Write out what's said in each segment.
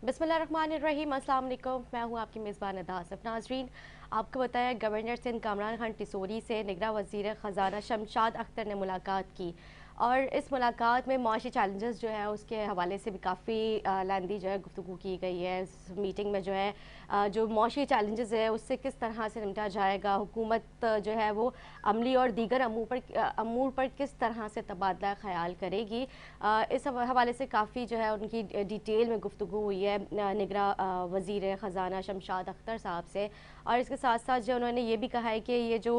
बिस्मिल्लाहिर्रहमानिर्रहीम, अस्सलाम वालेकुम। मैं हूँ आपकी मेज़बान अदा आसिफ। नाज़रीन, आपको बताया गवर्नर सिंध कामरान खान टिसोरी से निगरां वज़ीर ख़ज़ाना शमशाद अख्तर ने मुलाकात की और इस मुलाकात में माशी चैलेंजेस जो है उसके हवाले से भी काफ़ी लेंदी जो है गुफ्तगू की गई है। इस मीटिंग में जो है जो माशी चैलेंजेस है उससे किस तरह से निपटा जाएगा, हुकूमत जो है वो अमली और दीगर अमूर पर किस तरह से तबादला ख्याल करेगी, इस हवाले से काफ़ी जो है उनकी डिटेल में गुफ्तगू हुई है निगरां वज़ीर ख़ज़ाना शमशाद अख्तर साहब से। और इसके साथ साथ जो उन्होंने ये भी कहा है कि ये जो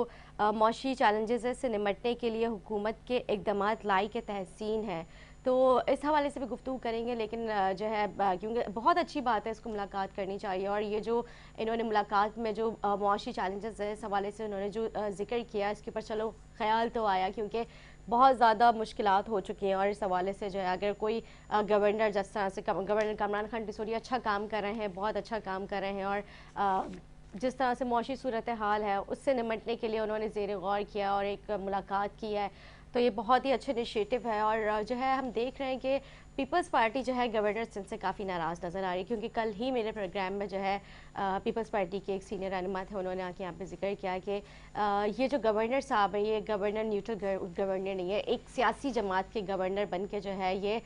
मौशी चैलेंजेस है से निमटने के लिए हुकूमत के इक़दामात लाई के तहसीन है। तो इस हवाले से भी गुफ्तगू करेंगे, लेकिन जो है क्योंकि बहुत अच्छी बात है, इसको मुलाकात करनी चाहिए। और ये जो इन्होंने मुलाकात में जो मौशी चैलेंजेस है इस हवाले से उन्होंने जो जिक्र किया, इसके ऊपर चलो ख्याल तो आया, क्योंकि बहुत ज़्यादा मुश्किलात हो चुकी हैं। और इस हवाले से जो है अगर कोई गवर्नर जिस तरह से गवर्नर कामरान खान टिसोरी अच्छा काम कर रहे हैं, बहुत अच्छा काम कर रहे हैं, और जिस तरह से मौशी सूरत हाल है उससे निमटने के लिए उन्होंने ज़ेर गौर किया और एक मुलाकात की है, तो ये बहुत ही अच्छे इनिशिएटिव है। और जो है हम देख रहे हैं कि पीपल्स पार्टी जो है गवर्नर सिंध से काफ़ी नाराज़ नज़र आ रही है, क्योंकि कल ही मेरे प्रोग्राम में जो है पीपल्स पार्टी के एक सीनियर रहनुमा थे, उन्होंने आके यहाँ पे जिक्र किया कि ये जो गवर्नर साहब है ये गवर्नर न्यूट्रल गवर्नर नहीं है, एक सियासी जमात के गवर्नर बन के जो है ये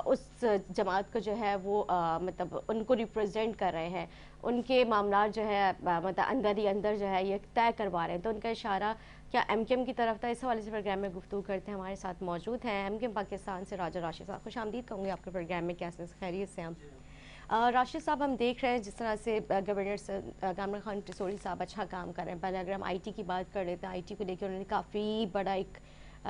उस जमात को जो है वो मतलब उनको रिप्रेजेंट कर रहे हैं, उनके मामला जो है मतलब अंदर ही अंदर जो है ये तय करवा रहे हैं। तो उनका इशारा क्या एमकेएम की तरफ था, इस हवाले से प्रोग्राम में गुफ्तगू करते हैं। हमारे साथ मौजूद हैं एमकेएम पाकिस्तान से राजा राशिद साहब। खुश आमदीद कहूँगी आपके प्रोग्राम में, कैसे खैरियत से हम। राशिद साहब, हम देख रहे हैं जिस तरह से गवर्नर कामरान खान टिसोरी साहब अच्छा काम कर रहे हैं। पहले अगर हम आईटी की बात कर लेते हैं, आईटी को लेकर उन्होंने काफ़ी बड़ा एक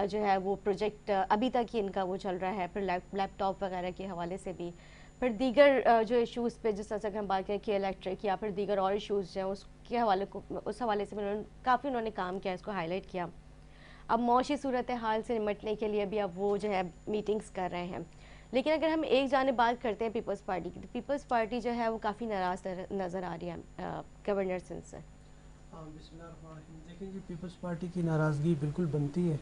जो है वो प्रोजेक्ट अभी तक ही इनका वो चल रहा है, फिर लैपटॉप वगैरह के हवाले से भी, फिर दीगर जो इशूज़ पे जिस तरह से हम बात करें कि इलेक्ट्रिक या फिर दीगर और इशूज़ हैं उसके हवाले को, उस हवाले से भी काफ़ी उन्होंने काम किया, इसको हाईलाइट किया। अब मौशी सूरत हाल से निमटने के लिए भी अब वो जो है मीटिंग्स कर रहे हैं। लेकिन अगर हम एक जानिब बात करते हैं पीपल्स पार्टी की, तो पीपल्स पार्टी जो है वो काफ़ी नाराज़ नज़र आ रही है गवर्नर सिंध से। देखिए जी, पीपल्स पार्टी की नाराज़गी बिल्कुल बनती है,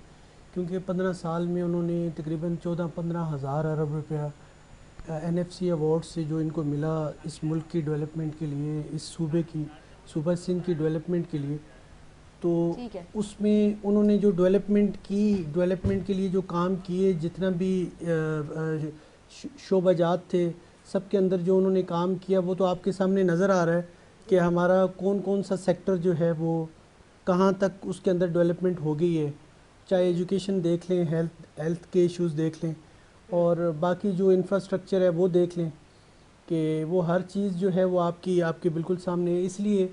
क्योंकि 15 साल में उन्होंने तकरीबन 14-15 हज़ार अरब रुपया एनएफसी अवार्ड से जो इनको मिला इस मुल्क की डेवलपमेंट के लिए, इस सूबा सिंध की डेवलपमेंट के लिए, तो ठीक है। उसमें उन्होंने जो डेवलपमेंट के लिए जो काम किए, जितना भी शोबाजात थे, सब के अंदर जो उन्होंने काम किया वो तो आपके सामने नज़र आ रहा है कि हमारा कौन कौन सा सेक्टर जो है वो कहाँ तक उसके अंदर डेवलपमेंट हो गई है। चाहे एजुकेशन देख लें, हेल्थ के इश्यूज़ देख लें, और बाकी जो इंफ्रास्ट्रक्चर है वो देख लें, कि वो हर चीज़ जो है वो आपके बिल्कुल सामने है। इसलिए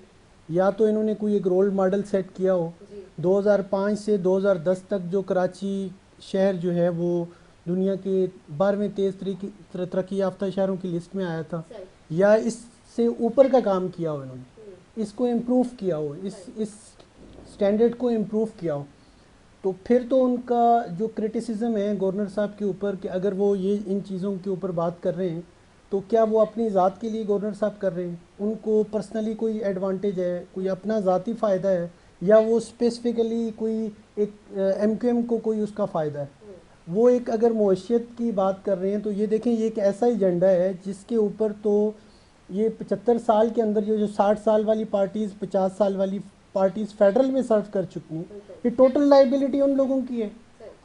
या तो इन्होंने कोई एक रोल मॉडल सेट किया हो। 2005 से 2010 तक जो कराची शहर जो है वो दुनिया के 12वें तेज़ तरक्की याफ्ता शहरों की लिस्ट में आया था, या इससे ऊपर का काम किया हो इन्होंने, इसको इम्प्रूव किया हो, इस स्टैंडर्ड को इम्प्रूव किया हो, तो फिर तो उनका जो क्रिटिसिज्म है गवर्नर साहब के ऊपर कि अगर वो ये इन चीज़ों के ऊपर बात कर रहे हैं तो क्या वो अपनी ज़ात के लिए गवर्नर साहब कर रहे हैं, उनको पर्सनली कोई एडवांटेज है, कोई अपना ज़ाती फ़ायदा है, या वो स्पेसिफ़िकली कोई एक एमक्यूएम को कोई उसका फ़ायदा है। वो एक अगर मईशत की बात कर रहे हैं तो ये देखें, ये एक ऐसा एजेंडा है जिसके ऊपर तो ये 75 साल के अंदर जो 60 साल वाली पार्टीज़, 50 साल वाली पार्टीज़ फेडरल में सर्व कर चुकी हैं, ये टोटल लाइबिलिटी उन लोगों की है।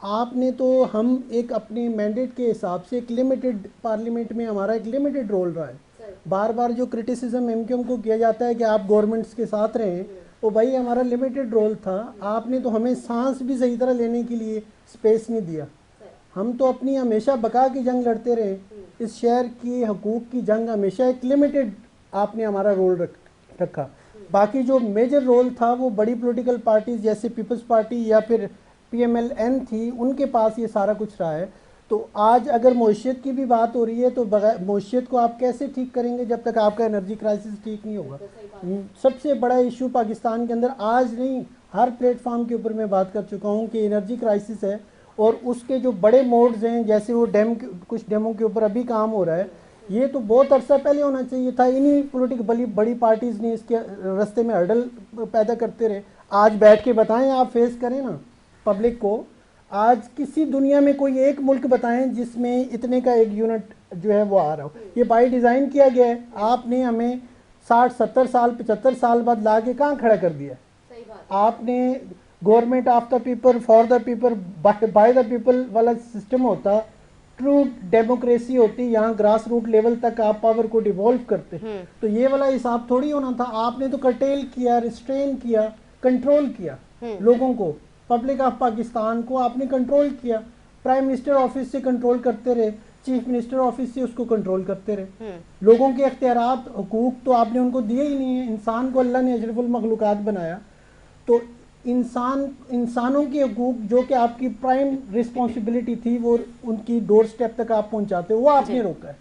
आपने तो हम एक अपने मैंडेट के हिसाब से एक लिमिटेड पार्लियामेंट में हमारा एक लिमिटेड रोल रहा है। बार बार जो क्रिटिसिज्म एमक्यूएम को किया जाता है कि आप गवर्नमेंट्स के साथ रहें, तो भाई हमारा लिमिटेड रोल था, आपने तो हमें सांस भी सही तरह लेने के लिए स्पेस नहीं दिया। हम तो अपनी हमेशा बका की जंग लड़ते रहे, इस शहर की हकूक़ की जंग हमेशा एक लिमिटेड आपने हमारा रोल रखा। बाकी जो मेजर रोल था वो बड़ी पॉलिटिकल पार्टीज़ जैसे पीपल्स पार्टी या फिर पीएमएलएन थी, उनके पास ये सारा कुछ रहा है। तो आज अगर मईशत की भी बात हो रही है तो बगैर मईशत को आप कैसे ठीक करेंगे जब तक आपका एनर्जी क्राइसिस ठीक नहीं होगा। सबसे बड़ा इशू पाकिस्तान के अंदर आज नहीं, हर प्लेटफॉर्म के ऊपर मैं बात कर चुका हूँ कि एनर्जी क्राइसिस है, और उसके जो बड़े मोड्स हैं, जैसे वो कुछ डैमों के ऊपर अभी काम हो रहा है, ये तो बहुत अरसा पहले होना चाहिए था। इन्हीं पॉलिटिकल बड़ी पार्टीज़ ने इसके रास्ते में हर्डल पैदा करते रहे। आज बैठ के बताएं, आप फेस करें ना पब्लिक को, आज किसी दुनिया में कोई एक मुल्क बताएं जिसमें इतने का एक यूनिट जो है वो आ रहा हो। ये बाय डिज़ाइन किया गया है, आपने हमें 60-70 साल 75 साल बाद ला के कहाँ खड़ा कर दिया। सही बात। आपने government of the people for the people by the people वाला सिस्टम होता, ट्रू डेमोक्रेसी होती, यहाँ ग्रास रूट लेवल तक आप पावर को डिवॉल्व करते, तो ये वाला हिसाब थोड़ी होना था। आपने तो कर्टेल किया, रिस्ट्रेन किया, कंट्रोल किया लोगों को, पब्लिक ऑफ पाकिस्तान को आपने कंट्रोल किया। प्राइम मिनिस्टर ऑफिस से कंट्रोल करते रहे, चीफ मिनिस्टर ऑफिस से उसको कंट्रोल करते रहे। लोगों के अख्तियारात हुकूक तो आपने उनको दिए ही नहीं है। इंसान को अल्लाह ने अशरफुल मखलूकात बनाया, तो इंसानों के हकूक जो कि आपकी प्राइम रिस्पॉन्सिबिलिटी थी वो उनकी डोर स्टेप तक आप पहुंचाते हो, वो आपने रोका है।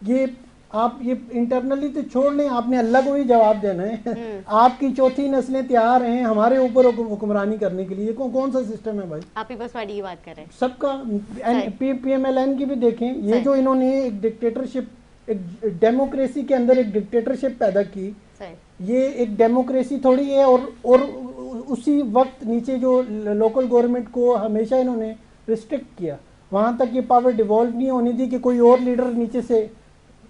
ये आप ये इंटरनली तो छोड़ लें, आपने अल्लाह को भी जवाब देना है। आपकी चौथी नस्लें तैयार हैं हमारे ऊपर हुक्मरानी करने के लिए। कौन सा सिस्टम है भाई? आप पीपल्स पार्टी की बात कर रहे हैं सबका। PMLN की भी देखें, ये जो इन्होंने एक डिक्टेटरशिप, एक डेमोक्रेसी के अंदर एक डिक्टेटरशिप पैदा की, ये एक डेमोक्रेसी थोड़ी है। और उसी वक्त नीचे जो लोकल गवर्नमेंट को हमेशा इन्होंने रिस्ट्रिक्ट किया, वहाँ तक ये पावर डिवॉल्व नहीं होनी थी कि कोई और लीडर नीचे से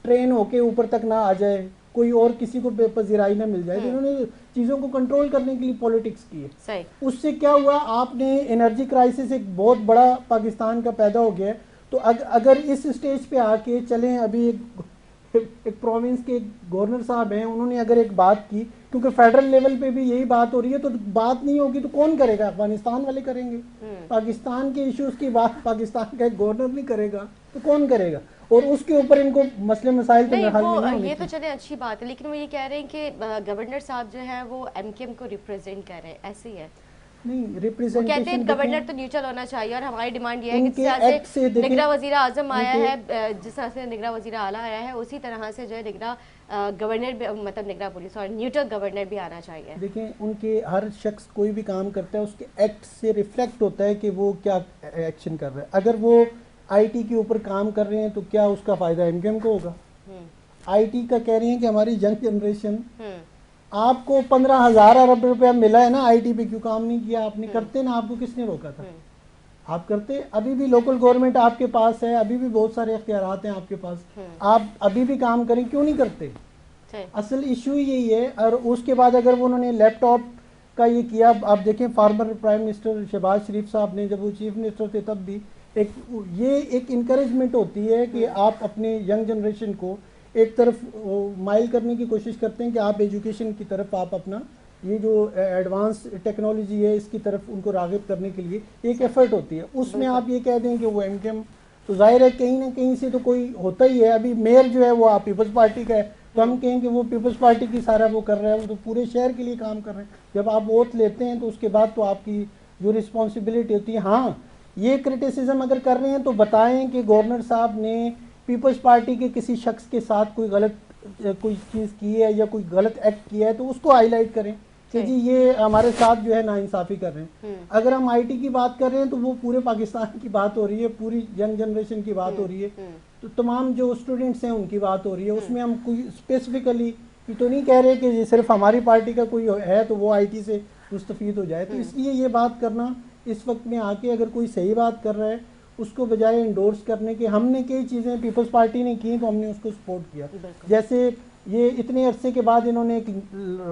ट्रेन होके ऊपर तक ना आ जाए, कोई और किसी को पजीराई ना मिल जाए। तो इन्होंने चीज़ों को कंट्रोल करने के लिए पॉलिटिक्स की है। उससे क्या हुआ, आपने एनर्जी क्राइसिस एक बहुत बड़ा पाकिस्तान का पैदा हो गया। तो अगर इस स्टेज पे आके चलें, अभी एक प्रोविंस के गवर्नर साहब हैं, उन्होंने अगर एक बात की, क्योंकि फेडरल लेवल पे भी यही बात हो रही है, तो बात नहीं होगी तो कौन करेगा? अफगानिस्तान वाले करेंगे। पाकिस्तान के इश्यूज की बात पाकिस्तान का एक गवर्नर नहीं करेगा तो कौन करेगा? और उसके ऊपर इनको मसले मसाइल तो हल नहीं होने। ये तो चले अच्छी बात है, लेकिन वो ये कह रहे हैं कि गवर्नर साहब जो है वो MKM को रिप्रेजेंट कर रहे हैं, ऐसे ही है? नहीं, रिप्रेजेंटेशन कहते हैं गवर्नर तो न्यूट्रल होना चाहिए, और हमारी डिमांड ये है कि जिस तरह से निगरान वज़ीर आज़म आया है, जिस तरह से निगरान वज़ीर आला आया है, उसी तरह से जो है निगरान गवर्नर, मतलब निगरान पुलिस और न्यूट्रल गवर्नर भी आना चाहिए। देखें, उनके हर शख्स कोई भी काम करता है उसके एक्ट से रिफ्लेक्ट होता है कि वो क्या एक्शन कर रहा है। अगर वो IT के ऊपर काम कर रहे हैं तो क्या उसका फ़ायदा MKM को होगा? IT का कह रही हैं कि हमारी यंग जनरेशन, आपको 15,000 अरब रुपया मिला है ना, IT पे क्यों काम नहीं किया आपने? करते ना, आपको किसने रोका था? आप करते। अभी भी लोकल गवर्नमेंट आपके पास है, अभी भी बहुत सारे इख्तियारात हैं आपके पास, आप अभी भी काम करें, क्यों नहीं करते? असल इशू यही है। और उसके बाद अगर वो उन्होंने लैपटॉप का ये किया, आप देखें फॉर्मर प्राइम मिनिस्टर शहबाज शरीफ साहब ने, जब वो चीफ मिनिस्टर थे तब भी एक इनकरेजमेंट होती है कि आप अपने यंग जनरेशन को एक तरफ माइल करने की कोशिश करते हैं कि आप एजुकेशन की तरफ, आप अपना ये जो एडवांस टेक्नोलॉजी है इसकी तरफ उनको राग़िब करने के लिए एक एफर्ट होती है। उसमें आप ये कह दें कि वो MKM, तो जाहिर है कहीं ना कहीं से तो कोई होता ही है। अभी मेयर जो है वो आप पीपल्स पार्टी का है, तो हम कहें कि वो पीपल्स पार्टी की सारा वो कर रहा है, वो तो पूरे शहर के लिए काम कर रहे हैं। जब आप वोट लेते हैं तो उसके बाद तो आपकी जो रिस्पॉन्सिबिलिटी होती है, हाँ ये क्रिटिसिज्म अगर कर रहे हैं तो बताएं कि गवर्नर साहब ने पीपल्स पार्टी के किसी शख्स के साथ कोई गलत कोई चीज़ की है या कोई गलत एक्ट किया है तो उसको हाईलाइट करें कि जी ये हमारे साथ जो है नाइंसाफ़ी कर रहे हैं। अगर हम IT की बात कर रहे हैं तो वो पूरे पाकिस्तान की बात हो रही है, पूरी यंग जनरेशन की बात हो रही है, तो तमाम जो स्टूडेंट्स हैं उनकी बात हो रही है। उसमें हम कोई स्पेसिफिकली तो नहीं कह रहे कि सिर्फ हमारी पार्टी का कोई है तो वो IT से मुस्तफ़ीद हो जाए। तो इसलिए ये बात करना इस वक्त में आके, अगर कोई सही बात कर रहा है उसको बजाय इंडोर्स करने के, हमने कई चीज़ें पीपल्स पार्टी ने की तो हमने उसको सपोर्ट किया। जैसे ये इतने अरसे के बाद इन्होंने एक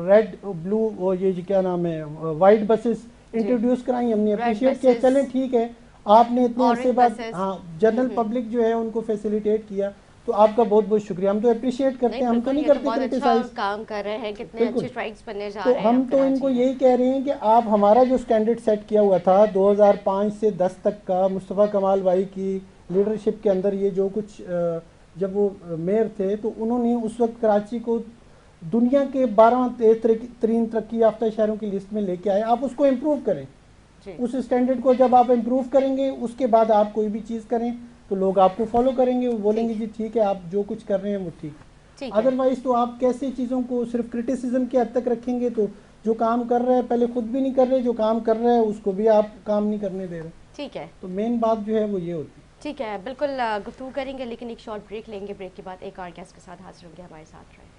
रेड ब्लू, वो ये क्या नाम है, वाइट बसेस इंट्रोड्यूस कराई, हमने अप्रिशिएट किया। चलें ठीक है, आपने इतने अरसे बाद हाँ जनरल पब्लिक जो है उनको फैसिलिटेट किया, तो आपका बहुत बहुत शुक्रिया। हम तो अप्रिशिएट करते हैं, हम तो नहीं करते क्रिटिसाइज। काम कर रहे हैं, कितने अच्छे स्ट्राइक्स बनने जा रहे हैं। तो हम तो इनको यही कह रहे हैं कि आप हमारा जो स्टैंडर्ड सेट किया हुआ था 2005 से 10 तक का, मुस्तफ़ा कमाल भाई की लीडरशिप के अंदर, ये जो कुछ जब वो मेयर थे तो उन्होंने उस वक्त कराची को दुनिया के 12 तरीन तरक्की याफ्ता शहरों की लिस्ट में लेके आए। आप उसको इम्प्रूव करें, उस स्टैंडर्ड को जब आप इम्प्रूव करेंगे उसके बाद आप कोई भी चीज़ करें तो लोग आपको फॉलो करेंगे, वो बोलेंगे जी ठीक है आप जो कुछ कर रहे हैं वो ठीक। अदरवाइज तो आप कैसे चीज़ों को सिर्फ क्रिटिसिज्म के हद तक रखेंगे तो जो काम कर रहे हैं पहले खुद भी नहीं कर रहे, जो काम कर रहे हैं उसको भी आप काम नहीं करने दे रहे। ठीक है, तो मेन बात जो है वो ये होती है। ठीक है, बिल्कुल गुफ्तगू करेंगे, लेकिन एक शॉर्ट ब्रेक लेंगे। ब्रेक के बाद एक और गेस्ट के साथ हाजिर होंगे, हमारे साथ रहे।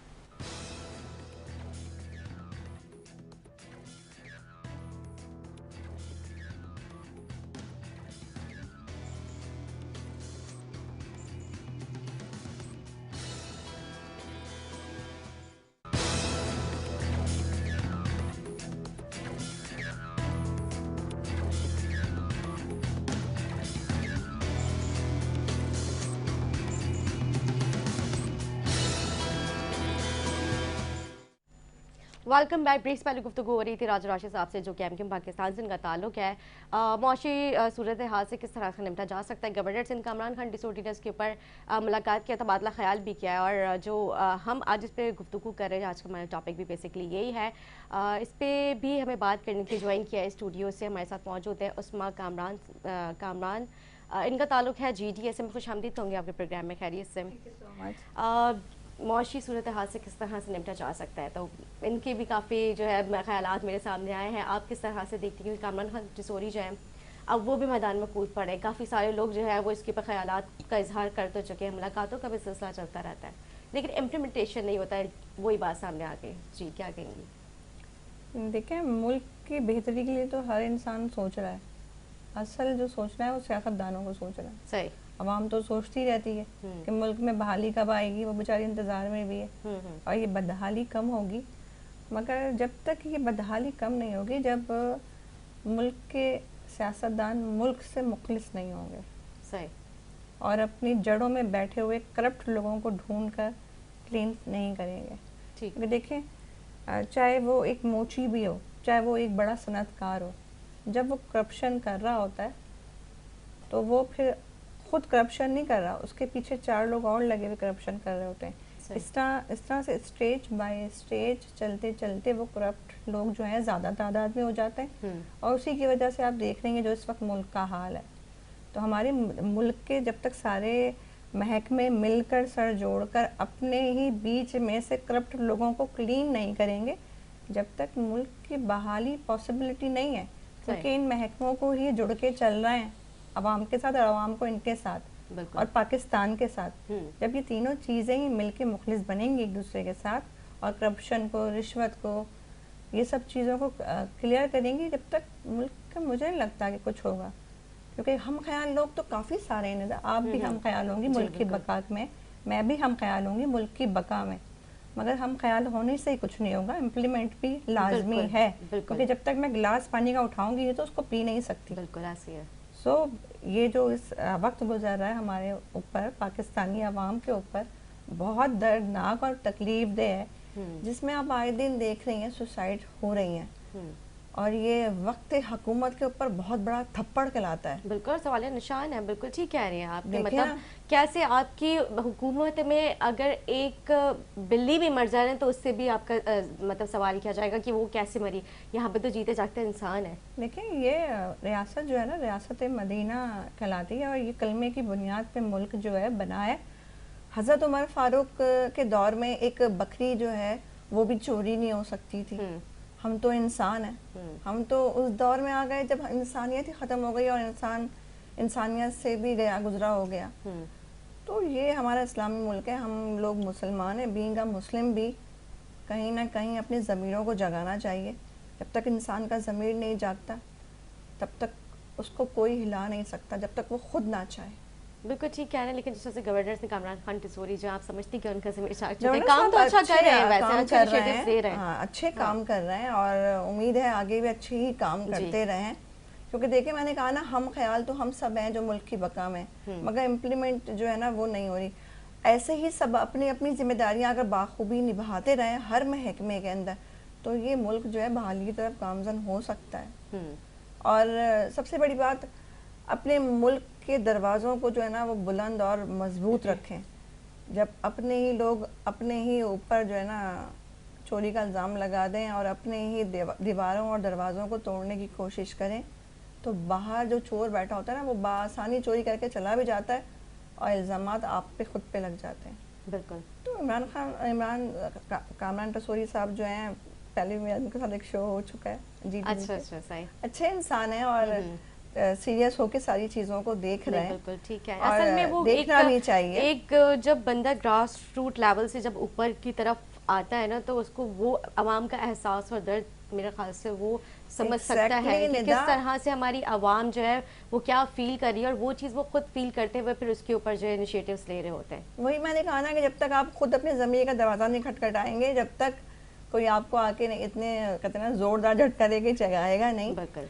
Welcome back. ब्रेक्स पहले गुफ्तगू हो रही थी राजा राशिद साहब से, जो कि एमक्यूएम पाकिस्तान से इनका ताल्लुक है। मौशी सूरत हाल से किस तरह से निपटा जा सकता है। गवर्नर सिंध कामरान खान डिसोडी ने इसके ऊपर मुलाकात किया, तबादला ख्याल भी किया है, और जो हम आज इस पर गुफ्तगू कर रहे हैं, आज का हमारा टॉपिक भी बेसिकली यही है। इस पर भी हमें बात करने के लिए ज्वाइन किया है स्टूडियो से, हमारे साथ मौजूद है उस्मा कामरान। इनका ताल्लुक है GDS में। खुशामदीद होंगे आपके प्रोग्राम में, खैरियत से। मौशी सूरत हाल से किस तरह से निपटा जा सकता है, तो इनके भी काफ़ी जो है ख्यालात मेरे सामने आए हैं। आप किस तरह से देखती हैं कि कामरान खान डिसोरी जो है अब वो भी मैदान में कूद पड़े, काफ़ी सारे लोग जो है वो इसके ऊपर ख्यालात का इजहार कर तो चुके हैं, मुलाकातों का भी सिलसिला चलता रहता है, लेकिन इम्प्लीमेंटेशन नहीं होता है, वही बात सामने आ गई। जी, क्या कहेंगी? देखिए, मुल्क की बेहतरी के लिए तो हर इंसान सोच रहा है, असल जो सोचना है वो सियासतदानों को सोच रहा है। सही। अवाम तो सोचती रहती है कि मुल्क में बहाली कब आएगी, वो बेचारी इंतज़ार में भी है और ये बदहाली कम होगी। मगर जब तक ये बदहाली कम नहीं होगी, जब मुल्क के सियासतदान मुल्क से मुखलिस नहीं होंगे, सही, और अपनी जड़ों में बैठे हुए करप्ट लोगों को ढूंढ कर क्लीन नहीं करेंगे। ठीक। देखें, चाहे वो एक मोची भी हो, चाहे वो एक बड़ा सनतकार हो, जब वो करप्शन कर रहा होता है तो वो फिर खुद करप्शन नहीं कर रहा, उसके पीछे 4 लोग और लगे हुए करप्शन कर रहे होते हैं। इस तरह से स्टेज बाय स्टेज चलते चलते वो करप्ट लोग जो हैं ज़्यादा तादाद में हो जाते हैं, और उसी की वजह से आप देख रहे हैं जो इस वक्त मुल्क का हाल है। तो हमारे मुल्क के जब तक सारे महकमे मिलकर सर जोड़कर अपने ही बीच में से करप्ट लोगों को क्लीन नहीं करेंगे, जब तक मुल्क की बहाली पॉसिबिलिटी नहीं है, क्योंकि इन महकमों को ही जुड़ के चल रहे हैं, अवाम के साथ और अवाम को इनके साथ और पाकिस्तान के साथ। जब ये तीनों चीज़ें ही मिलके मुखलिस बनेंगी एक दूसरे के साथ, और करप्शन को, रिश्वत को, ये सब चीज़ों को क्लियर करेंगी, जब तक मुल्क का मुझे नहीं लगता कि कुछ होगा। क्योंकि हम ख्याल लोग तो काफ़ी सारे हैं, आप भी हम ख्याल होंगी मुल्क की बका में, मैं भी हम ख्याल होंगी मुल्क की बका में, मगर हम ख्याल होने से ही कुछ नहीं होगा, इम्प्लीमेंट भी लाजमी है। क्योंकि जब तक मैं गिलास पानी का उठाऊंगी ये तो उसको पी नहीं सकती। बिल्कुल ऐसी है। ये जो इस वक्त गुजर रहा है हमारे ऊपर, पाकिस्तानी अवाम के ऊपर, बहुत दर्दनाक और तकलीफ दे है, जिसमें आप आए दिन देख रही हैं सुसाइड हो रही हैं, और ये वक्त हुकूमत के ऊपर बहुत बड़ा थप्पड़ कहलाता है। बिल्कुल सवालिया निशान है। बिल्कुल ठीक कह रही हैं आप। मतलब कैसे आपकी हुकूमत में अगर एक बिल्ली भी मर जाए तो उससे भी आपका मतलब सवाल किया जाएगा कि वो कैसे मरी। यहाँ पे तो जीते जागते इंसान है। देखिए, ये रियासत जो है ना, रियासत मदीना कहलाती है, और ये कलमे की बुनियाद पे मुल्क जो है बना है। हज़रत उमर फारूक के दौर में एक बकरी जो है वो भी चोरी नहीं हो सकती थी। हम तो इंसान हैं, हम तो उस दौर में आ गए जब इंसानियत ही ख़त्म हो गई और इंसान इंसानियत से भी गया गुजरा हो गया। तो ये हमारा इस्लामी मुल्क है, हम लोग मुसलमान हैं, बीइंग अ मुस्लिम भी कहीं ना कहीं अपनी ज़मीरों को जगाना चाहिए। जब तक इंसान का ज़मीर नहीं जागता तब तक उसको कोई हिला नहीं सकता, जब तक वो खुद ना चाहे। बिल्कुल ठीक कह रहे हैं, लेकिन जिस तरह से गवर्नर ने कामरान खान डिसोरी, जो आप समझती कि उनका काम तो अच्छा कर रहे हैं, वैसे अच्छे इनिशिएटिव्स दे रहे हैं, हाँ, अच्छे काम कर रहे हैं, और उम्मीद है आगे भी अच्छे ही काम करते रहें। क्योंकि देखिए, मैंने कहा ना, हम ख्याल तो हम सब हैं जो मुल्क की बका में, मगर इम्प्लीमेंट जो है ना वो नहीं हो रही। ऐसे ही सब अपनी अपनी जिम्मेदारियां अगर बाखूबी निभाते रहें हर महकमे के अंदर, तो ये मुल्क जो है बहाली की तरफ गामजन हो सकता है। और सबसे बड़ी बात, अपने मुल्क के दरवाज़ों को जो है ना वो बुलंद और मजबूत रखें। जब अपने ही लोग अपने ही ऊपर जो है ना चोरी का इल्ज़ाम लगा दें और अपने ही दीवारों और दरवाज़ों को तोड़ने की कोशिश करें, तो बाहर जो चोर बैठा होता है ना वो बासानी चोरी करके चला भी जाता है और इल्ज़ामात आप पे खुद पे लग जाते हैं। बिल्कुल। तो कामरान डिसोरी साहब जो हैं, पहले भी उनके साथ एक शो हो चुका है जी। अच्छा, सही। अच्छे इंसान हैं और सीरियस होके सारी चीज़ों को देख रहे हैं। बिल्कुल ठीक है। असल में वो देखना भी चाहिए। एक जब बंदा ग्रास रूट लेवल से जब ऊपर की तरफ आता है ना, तो उसको वो अवाम का एहसास और दर्द मेरे ख्याल से वो समझ सकता है कि किस तरह से हमारी आवाम जो है वो क्या फील कर रही है, और वो चीज़ वो खुद फील करते हुए फिर उसके ऊपर जो है इनिशिएटिव्स ले रहे होते हैं। वही मैंने कहा ना कि जब तक आप खुद अपने ज़मीर का दरवाज़ा नहीं खटखटाएंगे, जब तक कोई आपको आके इतने कहते हैं ना जोरदार झटका देके जगाएगा नहीं। बिल्कुल।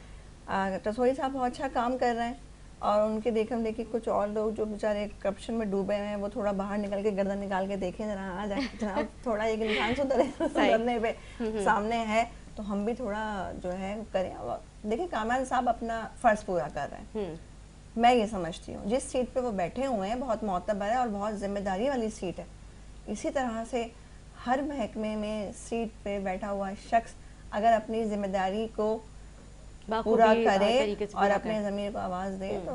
डिसोरी साहब बहुत अच्छा काम कर रहे हैं, और उनके देखम देखी कुछ और लोग जो बेचारे करप्शन में डूबे हुए हैं, वो थोड़ा बाहर निकल के गर्दन निकाल के देखें जरा, आ जाए जनाब, थोड़ा एक इंसान सुधरने पे सामने है तो हम भी थोड़ा जो है करें। देखिए कामरान साहब अपना फर्ज पूरा कर रहे हैं, मैं ये समझती हूँ। जिस सीट पे वो बैठे हुए हैं बहुत मोतबर है और बहुत जिम्मेदारी वाली सीट है। इसी तरह से हर महकमे में सीट पे बैठा हुआ शख्स अगर अपनी जिम्मेदारी को पूरा करे और अपने ज़मीर को आवाज़ दे तो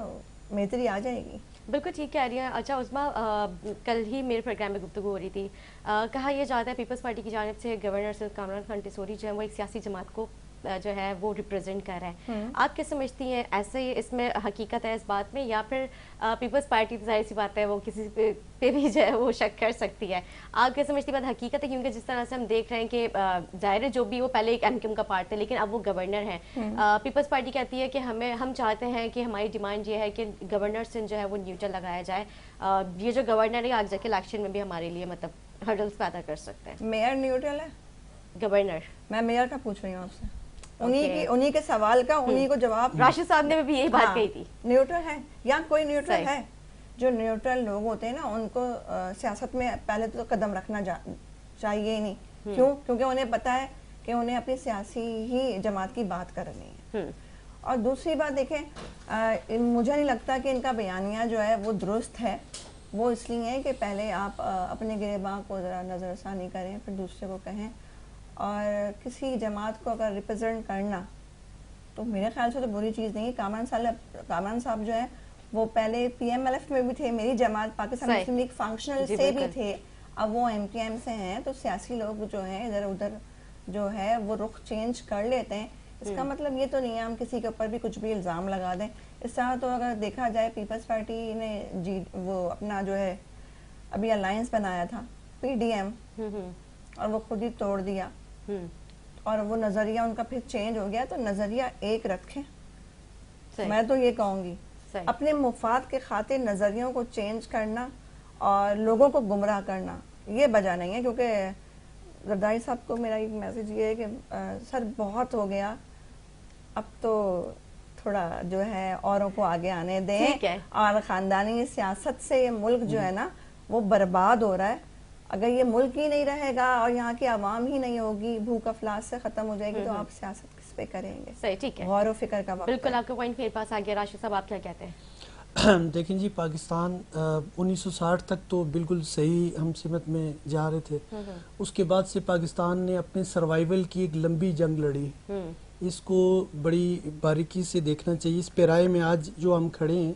बेहतरी आ जाएगी। बिल्कुल ठीक कह रही हैं। अच्छा उस्मा, कल ही मेरे प्रोग्राम में गुफ्तगू हो रही थी, कहा यह जाता है पीपल्स पार्टी की जानिब से गवर्नर सिंध कामरान खान टिसोरी जो है वो एक सियासी जमात को जो है वो रिप्रेजेंट कर रहा है। आप क्या समझती हैं, ऐसे ही इसमें हकीकत है इस बात में, या फिर पीपल्स पार्टी तो जाहिर सी बात है वो किसी पे भी जो है वो शक कर सकती है? आप क्या समझती बात हकीकत है? क्योंकि जिस तरह से हम देख रहे हैं कि जाहिर है जो भी वो पहले एक एमक्यूएम का पार्ट थे लेकिन अब वो गवर्नर हैं। पीपल्स पार्टी कहती है कि हम चाहते हैं कि हमारी डिमांड ये है कि गवर्नर सिंध जो है वो न्यूट्रल लगाया जाए। ये जो गवर्नर है आगे जाके इलेक्शन में भी हमारे लिए मतलब हर्डल्स पैदा कर सकते हैं। मेयर न्यूट्रल है? गवर्नर, मैं मेयर का पूछ रही हूँ आपसे, उन्हीं के सवाल का उन्हीं को जवाब। राशिद साहब ने भी यही बात कही थी। न्यूट्रल है या कोई न्यूट्रल है? जो न्यूट्रल लोग होते हैं ना उनको सियासत में पहले तो कदम रखना चाहिए ही नहीं। क्यों? क्योंकि उन्हें पता है कि उन्हें अपनी सियासी ही जमात की बात करनी है। और दूसरी बात देखें, मुझे नहीं लगता कि इनका बयानिया जो है वो दुरुस्त है। वो इसलिए है कि पहले आप अपने गिरेबां को ज़रा नज़रसानी करें, फिर दूसरे को कहें। और किसी जमात को अगर रिप्रेजेंट करना तो मेरे ख्याल से तो बुरी चीज़ नहीं है। कामरान साहब जो है वो पहले PMLF में भी थे, मेरी जमात पाकिस्तान मुस्लिम लीग फंक्शनल से भी थे, अब वो MPM से हैं। तो सियासी लोग जो हैं इधर उधर जो है वो रुख चेंज कर लेते हैं। इसका मतलब ये तो नहीं है हम किसी के ऊपर भी कुछ भी इल्ज़ाम लगा दें। इस तरह तो अगर देखा जाए पीपल्स पार्टी ने वो अपना जो है अभी अलायंस बनाया था PDM और वो खुद ही तोड़ दिया और वो नज़रिया उनका फिर चेंज हो गया। तो नज़रिया एक रखें, मैं तो ये कहूँगी। अपने मुफाद के खातिर नज़रियों को चेंज करना और लोगों को गुमराह करना ये वजह नहीं है। क्योंकि जरदारी साहब को मेरा एक मैसेज ये है कि सर बहुत हो गया, अब तो थोड़ा जो है औरों को आगे आने दें। और ख़ानदानी सियासत से ये मुल्क जो है ना वो बर्बाद हो रहा है। अगर ये मुल्क ही नहीं रहेगा और यहाँ की आवाम ही नहीं होगी, भूख अफलास से खत्म हो जाएगी, तो आप सियासत किस पे करेंगे? सही, ठीक है, गौर व फिक्र का वक्त। बिल्कुल आपका पॉइंट मेरे पास आ गया। राशिद साहब आप क्या कहते हैं? देखें जी, पाकिस्तान 1960 तक तो बिल्कुल सही हम सिमत में जा रहे थे। उसके बाद से पाकिस्तान ने अपने सर्वाइवल की एक लंबी जंग लड़ी। इसको बड़ी बारीकी से देखना चाहिए। इस पैराए में आज जो हम खड़े हैं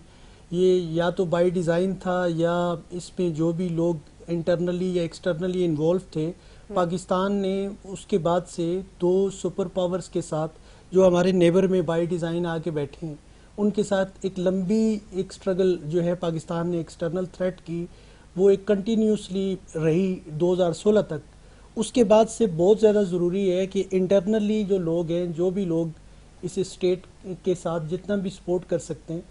ये या तो बाय डिज़ाइन था या इसमें जो भी लोग इंटरनली या एक्सटर्नली इन्वॉल्व थे, पाकिस्तान ने उसके बाद से दो सुपर पावर्स के साथ जो हमारे नेबर में बाय डिज़ाइन आके बैठे हैं उनके साथ एक लंबी एक स्ट्रगल जो है पाकिस्तान ने एक्सटर्नल थ्रेट की, वो एक कंटिन्यूसली रही 2016 तक। उसके बाद से बहुत ज़्यादा ज़रूरी है कि इंटरनली जो लोग हैं, जो भी लोग इस स्टेट के साथ जितना भी सपोर्ट कर सकते हैं,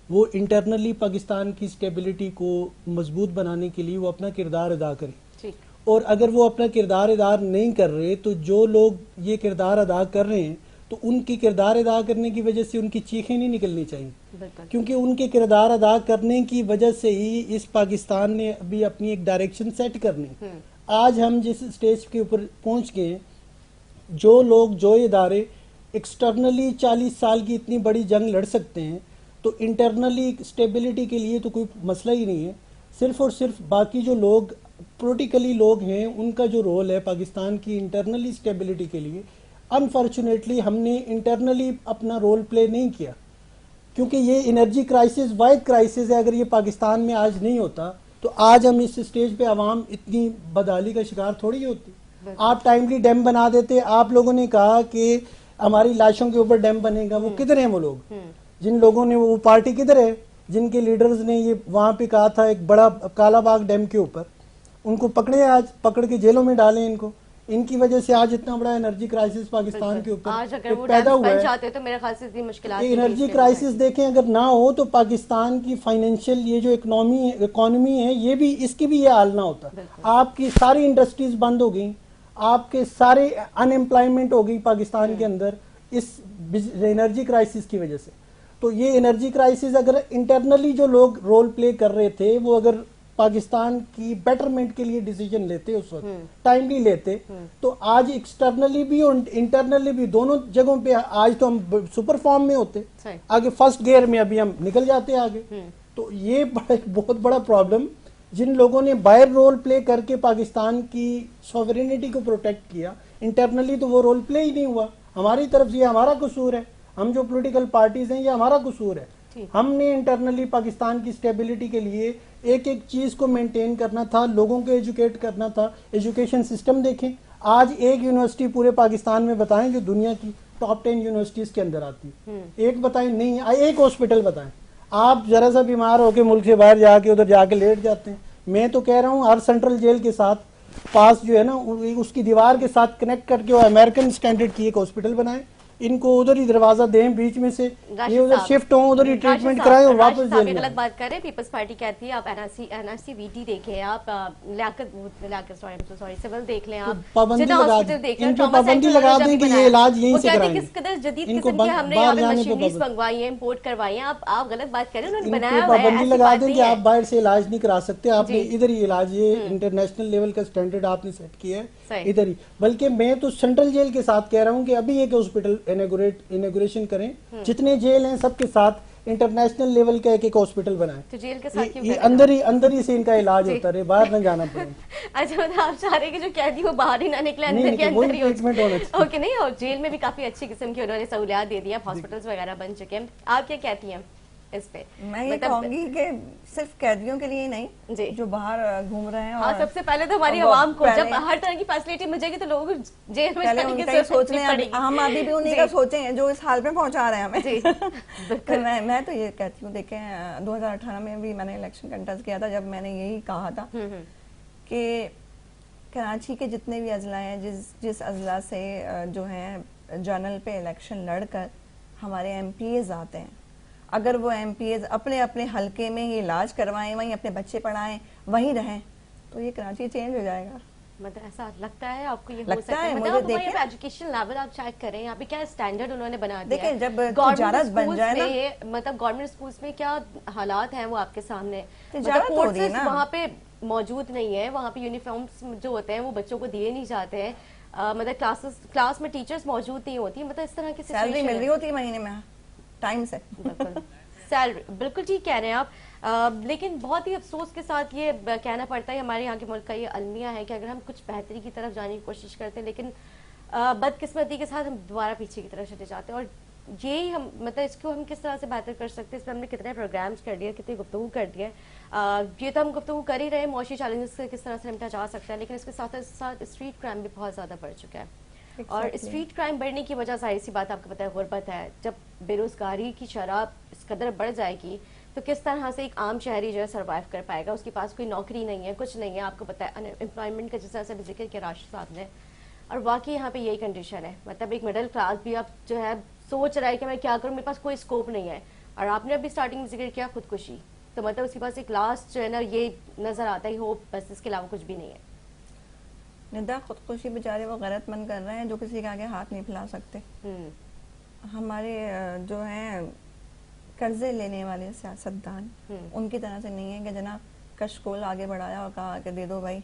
वो इंटरनली पाकिस्तान की स्टेबिलिटी को मजबूत बनाने के लिए वो अपना किरदार अदा करें। और अगर वो अपना किरदार अदा नहीं कर रहे तो जो लोग ये किरदार अदा कर रहे हैं तो उनकी किरदार अदा करने की वजह से उनकी चीखें नहीं निकलनी चाहिए, क्योंकि उनके किरदार अदा करने की वजह से ही इस पाकिस्तान ने अभी अपनी एक डायरेक्शन सेट करनी। आज हम जिस स्टेज के ऊपर पहुंच गए, जो लोग जो इदारे एक्सटर्नली 40 साल की इतनी बड़ी जंग लड़ सकते हैं, तो इंटरनली स्टेबिलिटी के लिए तो कोई मसला ही नहीं है। सिर्फ और सिर्फ बाकी जो लोग पोलिटिकली लोग हैं उनका जो रोल है पाकिस्तान की इंटरनली स्टेबिलिटी के लिए, अनफॉर्चुनेटली हमने इंटरनली अपना रोल प्ले नहीं किया। क्योंकि ये एनर्जी क्राइसिस वाइड क्राइसिस है। अगर ये पाकिस्तान में आज नहीं होता तो आज हम इस स्टेज पे आवाम इतनी बदहाली का शिकार थोड़ी होती। आप टाइमली डैम बना देते। आप लोगों ने कहा कि हमारी लाशों के ऊपर डैम बनेगा, वो किधर है वो लोग? जिन लोगों ने वो पार्टी किधर है जिनके लीडर्स ने ये वहां पे कहा था एक बड़ा कालाबाग डैम के ऊपर, उनको पकड़े, आज पकड़ के जेलों में डालें इनको। इनकी वजह से आज इतना बड़ा एनर्जी क्राइसिस पाकिस्तान के ऊपर पैदा हुआ है। तो मेरे ख्याल से इतनी मुश्किलात एनर्जी क्राइसिस देखें अगर ना हो तो पाकिस्तान की फाइनेंशियल ये जो इकोनॉमी है ये भी, इसकी भी ये हाल ना होता। आपकी सारी इंडस्ट्रीज बंद हो गई, आपके सारे अनएम्प्लॉयमेंट हो गई पाकिस्तान के अंदर इस एनर्जी क्राइसिस की वजह से। तो ये एनर्जी क्राइसिस अगर इंटरनली जो लोग रोल प्ले कर रहे थे वो अगर पाकिस्तान की बेटरमेंट के लिए डिसीजन लेते उस वक्त टाइमली लेते, तो आज एक्सटर्नली भी और इंटरनली भी दोनों जगहों पे आज तो हम सुपर फॉर्म में होते, आगे फर्स्ट गियर में अभी हम निकल जाते आगे। तो ये बहुत बड़ा प्रॉब्लम जिन लोगों ने बाहर रोल प्ले करके पाकिस्तान की सॉवरेनिटी को प्रोटेक्ट किया, इंटरनली तो वो रोल प्ले ही नहीं हुआ। हमारी तरफ से हमारा कसूर है, हम जो पॉलिटिकल पार्टीज हैं ये हमारा कसूर है। हमने इंटरनली पाकिस्तान की स्टेबिलिटी के लिए एक एक चीज को मेंटेन करना था, लोगों को एजुकेट करना था। एजुकेशन सिस्टम देखें, आज एक यूनिवर्सिटी पूरे पाकिस्तान में बताएं जो दुनिया की टॉप 10 यूनिवर्सिटीज के अंदर आती है, एक बताएं नहीं, एक हॉस्पिटल बताएं। आप जरा सा बीमार होके मुल्क से बाहर जाके उधर जाके लेट जाते हैं। मैं तो कह रहा हूँ हर सेंट्रल जेल के साथ पास जो है ना उसकी दीवार के साथ कनेक्ट करके वो अमेरिकन स्टैंडर्ड की एक हॉस्पिटल बनाए, इनको उधर ही दरवाजा दें, बीच में से ये उधर शिफ्ट हो, उधर ही ट्रीटमेंट कराएं और वापस जेल में। गलत बात कर रहे हैं। पीपल्स पार्टी कहती है आप एनआरसी वीटी देखें, आप सिविल देख लें, आप पाबंदी लगा दें, पाबंदी लगा दें कि ये इलाज यहीं से कराएंगे। किस कदर जदीद किस्म के हमने यहाँ पे मशीनरीज मंगवाई है, इंपोर्ट करवाई है। आप गलत बात कर रहे हैं, उन्होंने बनाया हुआ है। पाबंदी लगा दें कि आप बाहर से इलाज नहीं करा सकते, आपने इधर ही इलाज, ये इंटरनेशनल लेवल का स्टैंडर्ड आपने सेट किया है इधर ही। बल्कि मैं तो सेंट्रल जेल के साथ कह रहा हूँ कि अभी एक हॉस्पिटल इनॉग्रेशन करें, जितने जेल हैं सबके साथ इंटरनेशनल लेवल का एक एक हॉस्पिटल बनाएं। तो जेल के साथ ये अंदर ही से इनका इलाज होता रहे, बाहर न जाना पड़े। अच्छा, मतलब आप चाह रहे हैं कि जो कैदी वो बाहर ही ना निकले, अंदर के अंदर ही ट्रीटमेंट होना चाहिए। ओके, नहीं, और जेल में भी काफी अच्छी किस्म की उन्होंने सहूलियात दे दी है, हॉस्पिटल्स वगैरह बन चुके हैं। आप क्या कहती हैं इस पे? मैं ये कहूंगी कि सिर्फ कैदियों के लिए नहीं जी, जो बाहर घूम रहे हैं। और सबसे पहले तो हमारी आवाम को जब हर तरह की फैसिलिटी मिलेगी तो लोगों को जेल में पहले उनका सोचने, हम अभी भी उन्हीं का सोचे हैं जो इस हाल में पहुंचा रहे हैं हमें। तो मैं तो ये कहती हूँ, देखें 2018 में भी मैंने इलेक्शन कंटेस्ट किया था, जब मैंने यही कहा था कि कराची के जितने भी अजला हैं, जिस अजला से जो है जनरल पे इलेक्शन लड़कर हमारे MPs आते हैं, अगर वो MPs अपने अपने हलके में ही इलाज करवाएं, वहीं अपने बच्चे पढ़ाएं, वहीं रहें, तो ये कराची चेंज हो जाएगा। मतलब ऐसा लगता है आपको? ये हो सकता है? मतलब देखिए एजुकेशन लेवल आप चेक करें, यहाँ पे क्या स्टैंडर्ड उन्होंने बना दिया है। जब तिजारत बन जाए ना, मतलब गवर्नमेंट स्कूल्स में क्या हालात हैं वो आपके सामने, मतलब वहाँ पे मौजूद नहीं है, वहाँ पे यूनिफॉर्म्स जो होते हैं वो बच्चों को दिए नहीं जाते हैं, मतलब क्लास में टीचर्स मौजूद नहीं होती, मतलब इस तरह की सैलरी मिल रही होती है महीने में टाइम से। सैलरी बिल्कुल ठीक कह रहे हैं आप, लेकिन बहुत ही अफसोस के साथ ये कहना पड़ता है, हमारे यहाँ के मुल्क का ये अलमिया है कि अगर हम कुछ बेहतरी की तरफ जाने की कोशिश करते हैं, लेकिन बदकिस्मती के साथ हम दोबारा पीछे की तरफ चले जाते हैं। और यही हम मतलब इसको हम किस तरह से बेहतर कर सकते हैं, इस पर हमने कितने प्रोग्राम्स कर दिए, कितनी गुफ्तगू कर दी है, ये तो हम गुफ्तगू कर ही रहे, मौशी चैलेंजेस से किस तरह से निपटा जा सकता है, लेकिन इसके साथ साथ स्ट्रीट क्राइम भी बहुत ज़्यादा बढ़ चुका है। और स्ट्रीट क्राइम बढ़ने की वजह जाहिर सी बात आपको पता है गुर्बत है। जब बेरोजगारी की शरह इस कदर बढ़ जाएगी तो किस तरह से एक आम शहरी जो है सर्वाइव कर पाएगा, उसके पास कोई नौकरी नहीं है, कुछ नहीं है, आपको पता है अनएम्प्लॉयमेंट का जिस तरह से जिक्र किया राशिद साहब ने, और वाकई यहाँ पे यही कंडीशन है। मतलब एक मिडिल क्लास भी अब जो है सोच रहा है कि मैं क्या करूँ, मेरे पास कोई स्कोप नहीं है। और आपने अभी स्टार्टिंग में जिक्र किया खुदकुशी, तो मतलब उसके पास एक लास्ट जो है ना ये नजर आता है होप, बस इसके अलावा कुछ भी नहीं है। निदा खुदकुशी बेचारे वो गैरतमंद कर रहे हैं जो किसी के आगे हाथ नहीं फैला सकते। हमारे जो हैं कर्जे लेने वाले सियासतदान उनकी तरह से नहीं है कि जनाब कशकोल आगे बढ़ाया और कहा कि दे दो भाई,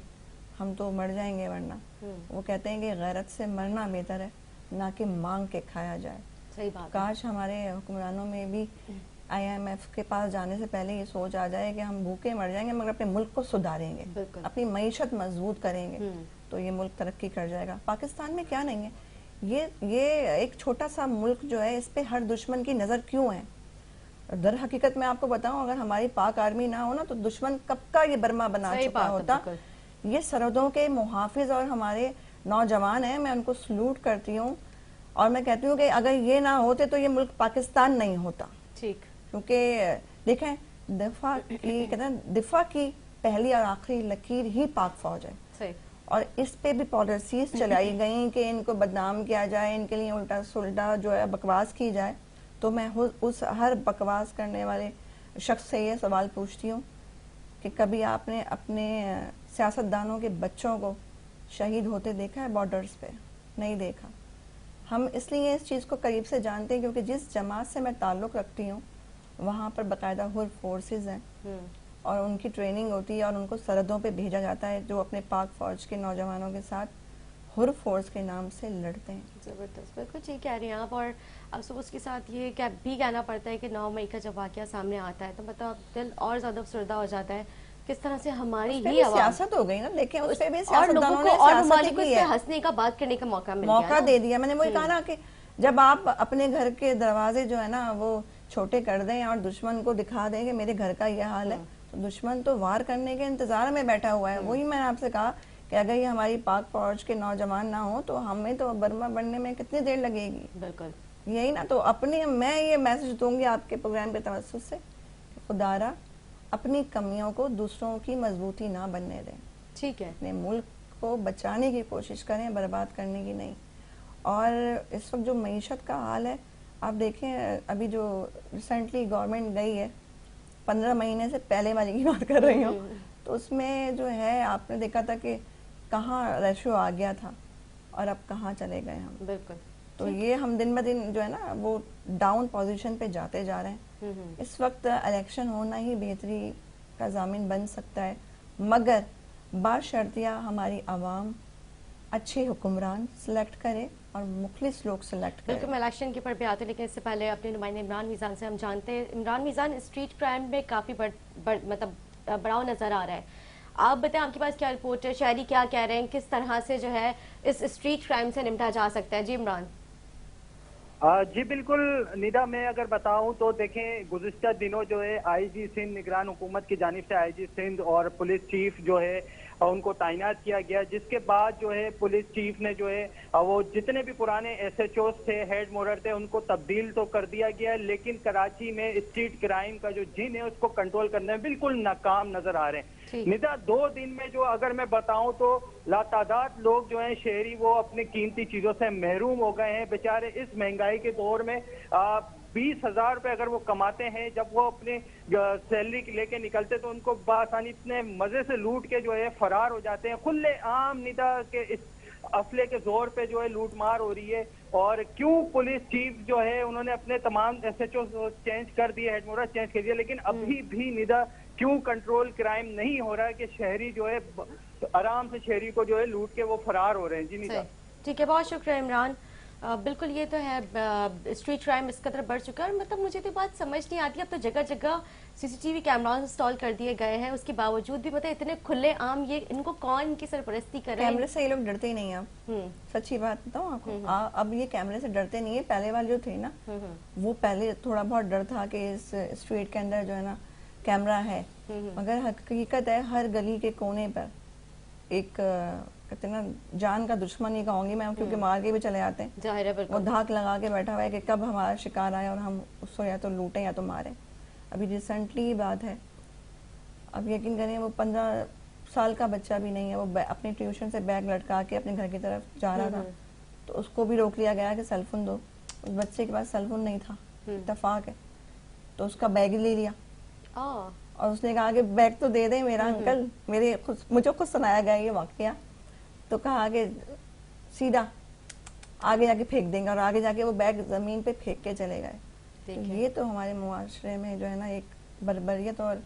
हम तो मर जाएंगे वरना। वो कहते हैं कि गैरत से मरना बेहतर है ना कि मांग के खाया जाए। सही बात। काश हमारे हुक्मरानों में भी IMF के पास जाने से पहले ये सोच आ जाए कि हम भूखे मर जाएंगे मगर अपने मुल्क को सुधारेंगे, अपनी मईशत मजबूत करेंगे, तो ये मुल्क तरक्की कर जाएगा। पाकिस्तान में क्या नहीं है, ये एक छोटा सा मुल्क जो है, इस पे हर दुश्मन की नज़र क्यों है? दर हकीकत मैं आपको बताऊं, अगर हमारी पाक आर्मी ना हो ना तो दुश्मन कब का ये बर्मा बना चुका होता। ये सरहदों के मुहाफिज और हमारे नौजवान हैं, मैं उनको सलूट करती हूँ और मैं कहती हूँ कि अगर ये ना होते तो ये मुल्क पाकिस्तान नहीं होता। ठीक, क्योंकि देखें दिफा की पहली और आखिरी लकीर ही पाक फौज है। सही। और इस पे भी पॉलिसीज चलाई गई कि इनको बदनाम किया जाए, इनके लिए उल्टा सुल्टा जो है बकवास की जाए। तो मैं उस हर बकवास करने वाले शख्स से ये सवाल पूछती हूँ कि कभी आपने अपने सियासतदानों के बच्चों को शहीद होते देखा है बॉर्डर्स पे? नहीं देखा। हम इसलिए इस चीज़ को करीब से जानते हैं क्योंकि जिस जमात से मैं ताल्लुक़ रखती हूँ वहाँ पर बाकायदा हुर फोर्सेस हैं और उनकी ट्रेनिंग होती है और उनको सरहदों पे भेजा जाता है, जो अपने पाक फौज के नौजवानों के साथ हुर फोर्स के नाम से लड़ते हैं। ज़बरदस्त, बिल्कुल ठीक कह रही हैं आप। और अफसोस के साथ ये भी कहना पड़ता है कि 9 मई का जब वाक़या सामने आता है तो मतलब दिल और ज़्यादा अफसरदा हो जाता है किस तरह से हमारी ही सियासत हो गई ना। देखिए उस पे भी और लोगों को और ममालिक को इससे हंसने का, बात करने का मौका दे दिया। मैंने वही कहा ना कि जब आप अपने घर के दरवाजे जो है ना वो छोटे कर दें और दुश्मन को दिखा दें कि मेरे घर का ये हाल है, तो दुश्मन तो वार करने के इंतजार में बैठा हुआ है। वही मैंने आपसे कहा कि अगर ये हमारी पाक फौज के नौजवान ना हो तो हमें तो बर्मा बनने में कितनी देर लगेगी। बिल्कुल यही ना। तो अपने मैं ये मैसेज दूंगी आपके प्रोग्राम के तवज्जुह से कि खुदारा अपनी कमियों को दूसरों की मजबूती ना बनने दें। ठीक है, अपने मुल्क को बचाने की कोशिश करें, बर्बाद करने की नहीं। और इस वक्त जो मईशत का हाल है, आप देखें अभी जो रिसेंटली गवर्नमेंट गई है, 15 महीने से पहले वाली की बात कर रही हूँ, तो उसमें जो है आपने देखा था कि कहाँ रेशियो आ गया था और अब कहाँ चले गए हम। बिल्कुल। तो ये हम दिन ब दिन जो है ना वो डाउन पोजीशन पे जाते जा रहे हैं। इस वक्त इलेक्शन होना ही बेहतरी का जामिन बन सकता है, मगर बाशर्तिया हमारी आवाम अच्छे हुक्मरान सिलेक्ट करे और मुखलिस लोग सिलेक्ट करें। बिल्कुल, मैं इलेक्शन के ऊपर भी आते, लेकिन इससे पहले अपने नुमाइंदे इमरान मीज़ान से हम जानते हैं। इमरान मीज़ान, स्ट्रीट क्राइम में काफ़ी मतलब बढ़ाव नज़र आ रहा है। आप बताएं आपके पास क्या रिपोर्ट है, शहरी क्या कह रहे हैं, किस तरह से जो है इस स्ट्रीट क्राइम से निपटा जा सकता है? जी इमरान। जी बिल्कुल निदा, मैं अगर बताऊं तो देखें गुज़िश्ता दिनों जो है आईजी सिंध निगरान हुकूमत की जानिब से आईजी सिंध और पुलिस चीफ जो है उनको तैनात किया गया, जिसके बाद जो है पुलिस चीफ ने जो है वो जितने भी पुराने एसएचओ थे, हेड मोरर थे, उनको तब्दील तो कर दिया गया, लेकिन कराची में स्ट्रीट क्राइम का जो जिन है उसको कंट्रोल करने में बिल्कुल नाकाम नजर आ रहे हैं। निदा 2 दिन में जो अगर मैं बताऊं तो लातादाद लोग जो हैं शहरी वो अपनी कीमती चीजों से महरूम हो गए हैं। बेचारे इस महंगाई के दौर में 20,000 रुपए अगर वो कमाते हैं, जब वो अपने सैलरी लेके निकलते तो उनको बासानी इतने मजे से लूट के जो है फरार हो जाते हैं। खुले आम निदा के इस असले के जोर पे जो है लूटमार हो रही है। और क्यों पुलिस चीफ जो है उन्होंने अपने तमाम एसएचओ चेंज कर दिए, हेडमोरा चेंज कर दिया, लेकिन अभी भी निदा क्यों कंट्रोल क्राइम नहीं हो रहा है कि शहरी जो है आराम से शहरी को जो है लूट के वो फरार हो रहे हैं। जी निदा। ठीक है, बहुत शुक्रिया इमरान। बिल्कुल ये तो है, स्ट्रीट क्राइम इस कदर बढ़ चुका है। मतलब मुझे तो बात समझ नहीं आती, अब तो जगह जगह सीसीटीवी कैमरा इंस्टॉल कर दिए गए हैं, उसके बावजूद भी मतलब इतने खुले आम ये इनको कौन इनकी सरपरस्ती कर रहे हैं? कैमरे से ये लोग डरते ही नहीं। अब सच्ची बात बताऊं आपको, अब ये कैमरे से डरते नहीं है। पहले वाले जो थे ना, वो पहले थोड़ा बहुत डर था कि इस स्ट्रीट के अंदर जो है ना कैमरा है, मगर हकीकत है हर गली के कोने पर एक कहते हैं ना जान का दुश्मन ही कहूंगी मैं, क्योंकि मार के भी चले आते हैं। जाहिर है, वो धाक लगा के बैठा हुआ है कि कब हमारा शिकार आए और हम उसको या तो लूटें या तो मारें। अभी रिसेंटली ही बात है, अब यकीन करें वो 15 साल का बच्चा भी नहीं है, वो अपने ट्यूशन से बैग लटका के अपने घर की तरफ जा रहा था, तो उसको भी रोक लिया गया कि सेलफोन दो। उस बच्चे के पास सेलफोन नहीं था, इत्तेफाक है, तो उसका बैग ले लिया और उसने कहा कि बैग तो दे दे मेरा अंकल, मुझे खुद सुनाया गया ये वाकया। तो कहा कि सीधा आगे जाके फेंक देंगे, और आगे जाके वो बैग जमीन पे फेंक के चले गए। तो ये तो हमारे मुआशरे में जो है ना एक बर्बरियत और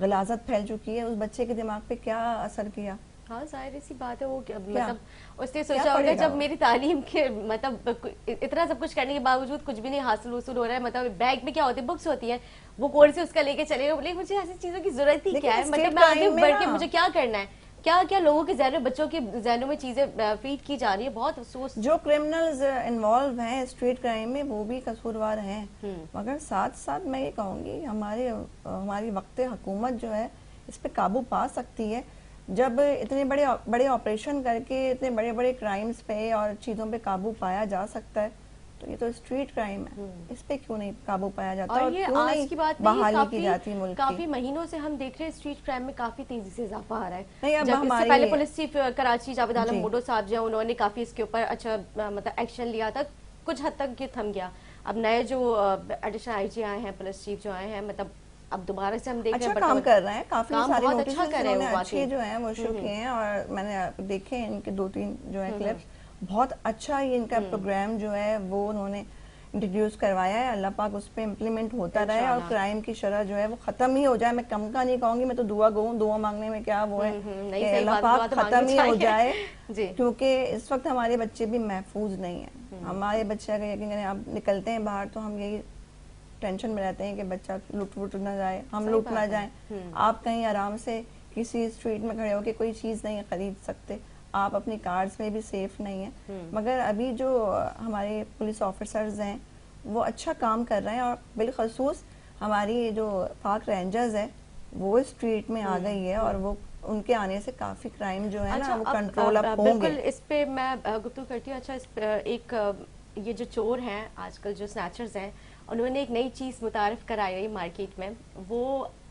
गलाजत फैल चुकी है। उस बच्चे के दिमाग पे क्या असर किया? हाँ, जाहिर सी बात है, वो मतलब उसने सोचा होगा जब मेरी तालीम के मतलब इतना सब कुछ करने के बावजूद कुछ भी नहीं हासिल वसूल हो रहा है, मतलब बैग में क्या होती है, बुक्स होती है, वो कोर्स से उसका लेके चलेगा, बोले मुझे ऐसी चीजों की जरूरत ही क्या है, मतलब मैं आगे बढ़ के मुझे क्या करना है, क्या क्या लोगों के जहनों, बच्चों के जहनों में चीजें फीड की जा रही है। बहुत अफसोस। जो क्रिमिनल्स इन्वॉल्व हैं स्ट्रीट क्राइम में वो भी कसूरवार हैं, मगर साथ साथ मैं ये कहूँगी हमारी वक्त हुकूमत जो है इस पे काबू पा सकती है। जब इतने बड़े ऑपरेशन करके इतने बड़े बड़े क्राइम्स पे और चीजों पे काबू पाया जा सकता है, तो ये तो स्ट्रीट क्राइम है, इस पे क्यों नहीं काबू पाया जाता? और ये आज की बात बहाली की जाती है मुल्क काफी महीनों से हम देख रहे हैं स्ट्रीट क्राइम में काफी तेजी से इजाफा आ रहा है। नहीं, अब जब इससे पहले पुलिस चीफ कराची जावेद आलम भुट्टो साहब जो उन्होंने काफी इसके ऊपर अच्छा मतलब एक्शन लिया था, कुछ हद तक ये थम गया। अब नए जो एडिशनल आईजी आए हैं, पुलिस चीफ जो आए हैं, मतलब अब दोबारा से हम देख रहे हैं काम कर रहे हैं, काफी सारे बहुत अच्छा कर रहे हैं, अच्छे जो हैं वो शुरू किए हैं, और मैंने देखे इनके 2-3 जो है क्लिप्स, बहुत अच्छा ये इनका प्रोग्राम जो है वो उन्होंने इंट्रोड्यूस करवाया है। अल्लाह पाक उस पर इम्प्लीमेंट होता रहे और क्राइम की शरह जो है वो खत्म ही हो जाए। मैं कम का नहीं कहूंगी, मैं तो दुआ गो, दुआ मांगने में क्या वो है कि अल्लाह पाक खत्म ही हो जाए, क्योंकि इस वक्त हमारे बच्चे भी महफूज नहीं है। हमारे बच्चे अगर यकीन करें आप निकलते हैं बाहर तो हम यही टेंशन में रहते हैं कि बच्चा लुट ना जाए, हम लुट ना जाए। आप कहीं आराम से किसी स्ट्रीट में खड़े होकर कोई चीज नहीं खरीद सकते, आप अपनी कार्ड्स में भी सेफ नहीं है। मगर अभी जो हमारे पुलिस ऑफिसर्स हैं वो अच्छा काम कर रहे हैं और बिलखसूस हमारी जो पाक रेंजर्स है वो स्ट्रीट में आ गई है और वो उनके आने से काफी क्राइम जो है ना वो कंट्रोल अप होंगे। बिल्कुल, इस पे मैं गुफ्तगू करती हूँ। अच्छा, इस एक ये जो चोर हैं आजकल, जो स्नैचर्स हैं, उन्होंने एक नई चीज़ मुतारिफ कराई है मार्केट में। वो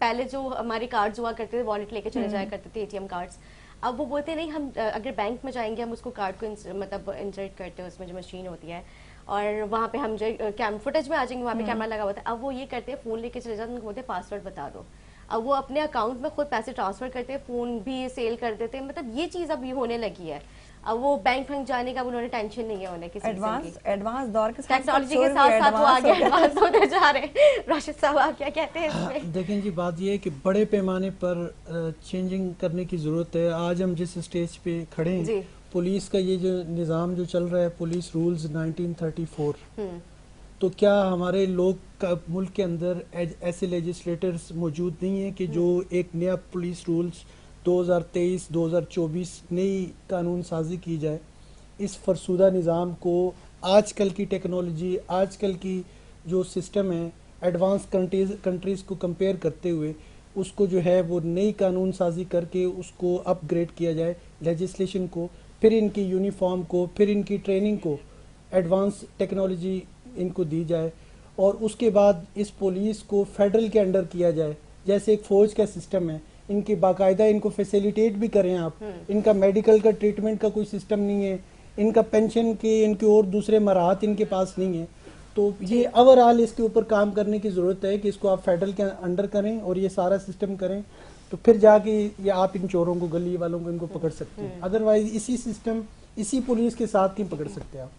पहले जो हमारे कार्ड्स हुआ करते थे, वॉलेट लेके चले जाया करते थे, एटीएम कार्ड्स, अब वो बोलते नहीं, हम अगर बैंक में जाएंगे हम उसको कार्ड को मतलब इंसर्ट करते हैं उसमें जो मशीन होती है, और वहाँ पे हम जो फुटेज में आ जाएंगे, वहाँ पे कैमरा लगा होता है। अब वो ये करते हैं, फ़ोन लेके चले जाते हैं, उनको बोलते हैं पासवर्ड बता दो। अब वो अपने अकाउंट में खुद पैसे ट्रांसफर करते हैं, फ़ोन भी सेल कर देते हैं। मतलब ये चीज़ अब ये होने लगी है। अब वो बैंक जाने का उन्होंने टेंशन नहीं है उन्हें किसी एडवांस दौर के साथ टेक्नोलॉजी के साथ साथ वो आगे एडवांस होते जा रहे हैं। राशिद साहब आप क्या कहते हैं इसमें? देखें जी, बात ये है कि बड़े पैमाने पर चेंजिंग करने की ज़रूरत है। आज हम जिस स्टेज पे खड़े हैं, पुलिस का ये जो निज़ाम जो चल रहा है, पुलिस रूल्स 1934, तो क्या हमारे लोग का मुल्क के अंदर ऐसे लेजिस्लेटर्स मौजूद नहीं है कि जो एक नया पुलिस रूल्स 2023-2024 नई कानून साजी की जाए, इस फरसूदा निज़ाम को आजकल की टेक्नोलॉजी, आजकल की जो सिस्टम है, एडवांस कंट्रीज़ को कंपेयर करते हुए उसको जो है वो नई कानून साजी करके उसको अपग्रेड किया जाए, लेजिस्लेशन को, फिर इनकी यूनिफॉर्म को, फिर इनकी ट्रेनिंग को एडवांस टेक्नोलॉजी इनको दी जाए, और उसके बाद इस पुलिस को फेडरल के अंडर किया जाए। जैसे एक फ़ौज का सिस्टम है, इनकी बाकायदा इनको फैसिलिटेट भी करें आप। इनका मेडिकल का ट्रीटमेंट का कोई सिस्टम नहीं है, इनका पेंशन के, इनके और दूसरे मराहत इनके पास नहीं है। तो ये ओवरऑल इसके ऊपर काम करने की ज़रूरत है कि इसको आप फेडरल के अंडर करें और ये सारा सिस्टम करें, तो फिर जाके ये आप इन चोरों को, गली वालों को इनको पकड़ सकते हैं। अदरवाइज इसी सिस्टम, इसी पुलिस के साथ नहीं पकड़ सकते आप।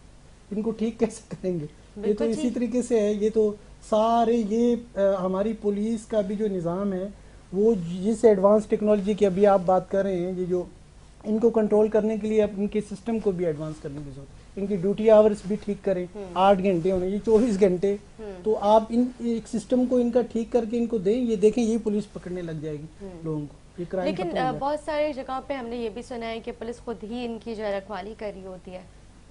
इनको ठीक कैसे करेंगे? ये तो इसी तरीके से है। ये तो सारे ये हमारी पुलिस का भी जो निज़ाम है वो जिस एडवांस टेक्नोलॉजी की अभी आप बात कर रहे हैं, ये जो इनको कंट्रोल करने के लिए अब इनके सिस्टम को भी एडवांस करने की जरूरत है। इनकी ड्यूटी आवर्स भी ठीक करें, 8 घंटे होने, ये 24 घंटे। तो आप इन एक सिस्टम को इनका ठीक करके इनको दें, ये देखें ये पुलिस पकड़ने लग जाएगी लोगों को। ये क्राइम लेकिन बहुत सारी जगह पे हमने ये भी सुना है कि पुलिस खुद ही इनकी जो रखवाली कर रही होती है,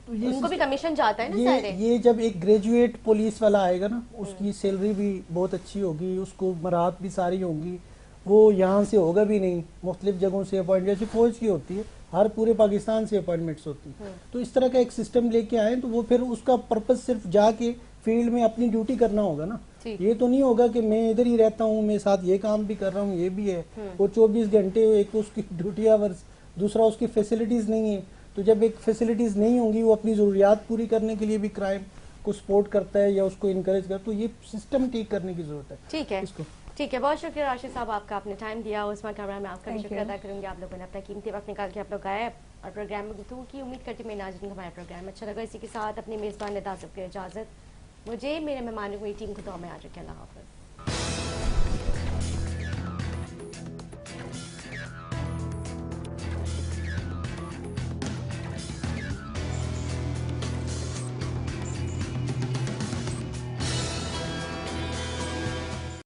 तो ये उनको भी कमीशन जाता है ना सारे। ये जब एक ग्रेजुएट पुलिस वाला आएगा ना, उसकी सैलरी भी बहुत अच्छी होगी, उसको मराहत भी सारी होंगी, वो यहाँ से होगा भी नहीं, मुख्तलिफ जगहों से अपॉइंट, जैसे फौज की होती है, हर पूरे पाकिस्तान से अपॉइंटमेंट्स होती है। तो इस तरह का एक सिस्टम लेके आए तो वो फिर उसका पर्पस सिर्फ जाके फील्ड में अपनी ड्यूटी करना होगा ना। ये तो नहीं होगा कि मैं इधर ही रहता हूँ, मैं साथ ये काम भी कर रहा हूँ, ये भी है। वो 24 घंटे, एक तो उसकी ड्यूटी आवर्स, दूसरा उसकी फैसिलिटीज नहीं है। तो जब एक फैसिलिटीज नहीं होंगी, वो अपनी जरूरियात पूरी करने के लिए भी क्राइम को सपोर्ट करता है या उसको इनकरेज करता है। तो ये सिस्टम ठीक करने की जरूरत है। ठीक है, ठीक है, बहुत शुक्रिया राशिद साहब आपका, आपने टाइम दिया। उस्मान कामरान में आपका भी शुक्रिया अदा करूँगी, आप लोगों ने अपना कीमती वक्त निकाल के आप लोग आए और प्रोग्राम में गुफ्तगू की। उम्मीद करती हूँ मेरे नाज़रीन को हमारा प्रोग्राम अच्छा लगा। इसी के साथ अपनी मेज़बान निदा साहब की इजाज़त, मुझे, मेरे मेहमानों की टीम को दुआ में याद रखें। अल्लाह हाफ़िज़।